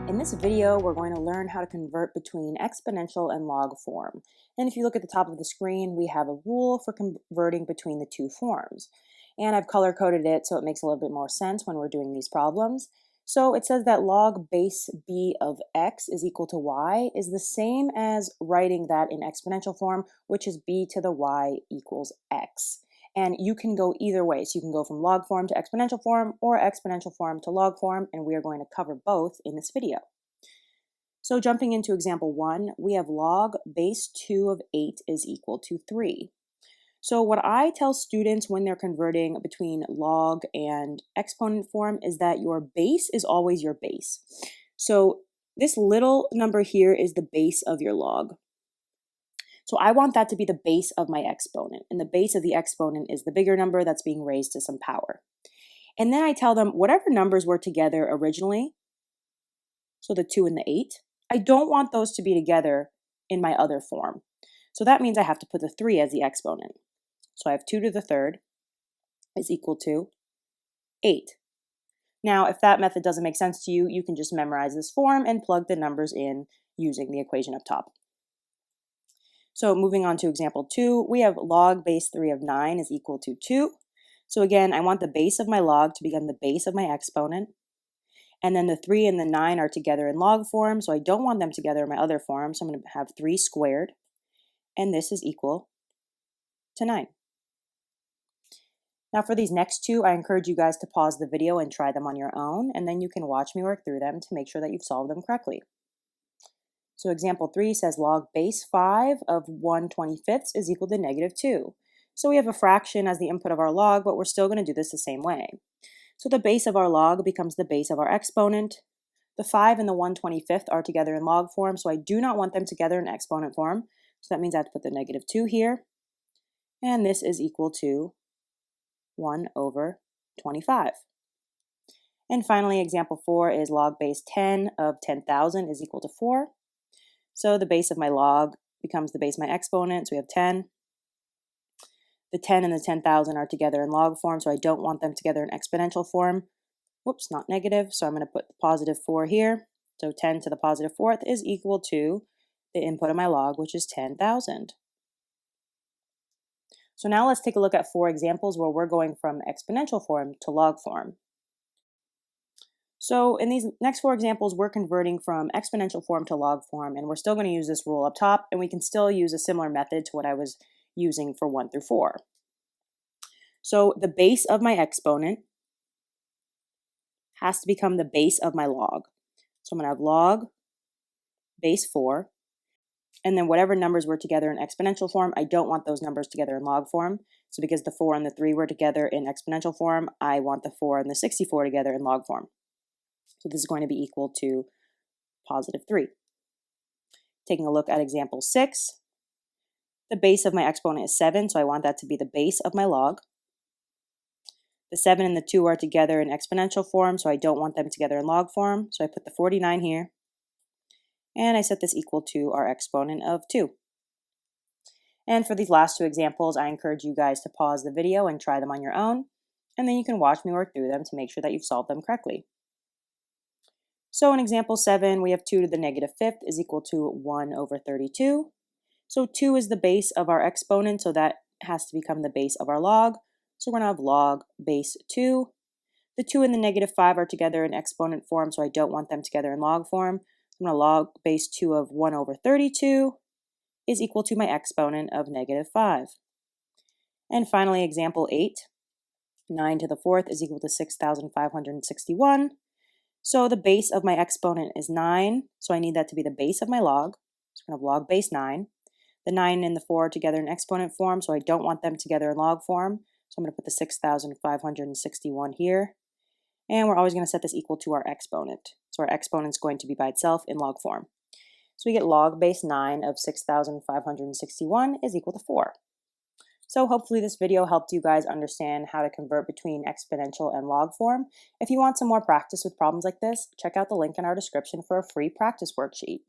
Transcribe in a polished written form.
In this video, we're going to learn how to convert between exponential and log form. And if you look at the top of the screen, we have a rule for converting between the two forms. And I've color-coded it so it makes a little bit more sense when we're doing these problems. So it says that log base b of x is equal to y is the same as writing that in exponential form, which is b to the y equals x. And you can go either way. So you can go from log form to exponential form or exponential form to log form, and we are going to cover both in this video. So jumping into example 1, we have log base 2 of 8 is equal to 3. So what I tell students when they're converting between log and exponent form is that your base is always your base. So this little number here is the base of your log. So I want that to be the base of my exponent, and the base of the exponent is the bigger number that's being raised to some power. And then I tell them whatever numbers were together originally, so the 2 and the 8, I don't want those to be together in my other form. So that means I have to put the 3 as the exponent. So I have 2 to the third is equal to 8. Now, if that method doesn't make sense to you, you can just memorize this form and plug the numbers in using the equation up top. So moving on to example 2, we have log base 3 of 9 is equal to 2. So again, I want the base of my log to become the base of my exponent. And then the 3 and the 9 are together in log form, so I don't want them together in my other form. So I'm going to have 3 squared, and this is equal to 9. Now for these next two, I encourage you guys to pause the video and try them on your own, and then you can watch me work through them to make sure that you've solved them correctly. So example 3 says log base 5 of 1/25 is equal to -2. So we have a fraction as the input of our log, but we're still going to do this the same way. So the base of our log becomes the base of our exponent. The 5 and the 1/25 are together in log form, so I do not want them together in exponent form. So that means I have to put the -2 here. And this is equal to 1/25. And finally, example 4 is log base 10 of 10,000 is equal to 4. So the base of my log becomes the base of my exponent, so we have 10. The 10 and the 10,000 are together in log form, so I don't want them together in exponential form. Whoops, not negative, so I'm going to put the positive 4 here. So 10 to the positive 4th is equal to the input of my log, which is 10,000. So now let's take a look at 4 examples where we're going from exponential form to log form. So in these next 4 examples, we're converting from exponential form to log form, and we're still going to use this rule up top, and we can still use a similar method to what I was using for 1 through 4. So the base of my exponent has to become the base of my log. So I'm going to have log base 4, and then whatever numbers were together in exponential form, I don't want those numbers together in log form. So because the 4 and the 3 were together in exponential form, I want the 4 and the 64 together in log form. So this is going to be equal to +3. Taking a look at example 6, the base of my exponent is 7, so I want that to be the base of my log. The 7 and the 2 are together in exponential form, so I don't want them together in log form. So I put the 49 here, and I set this equal to our exponent of 2. And for these last 2 examples, I encourage you guys to pause the video and try them on your own, and then you can watch me work through them to make sure that you've solved them correctly. So in example 7, we have 2 to the -5th is equal to 1/32. So 2 is the base of our exponent, so that has to become the base of our log. So we're going to have log base 2. The 2 and the -5 are together in exponent form, so I don't want them together in log form. I'm going to log base 2 of 1/32 is equal to my exponent of -5. And finally, example 8, 9 to the 4th is equal to 6,561. So the base of my exponent is 9, so I need that to be the base of my log. So I'm going to have log base 9. The 9 and the 4 are together in exponent form, so I don't want them together in log form. So I'm going to put the 6,561 here. And we're always going to set this equal to our exponent. So our exponent is going to be by itself in log form. So we get log base 9 of 6,561 is equal to 4. So hopefully this video helped you guys understand how to convert between exponential and log form. If you want some more practice with problems like this, check out the link in our description for a free practice worksheet.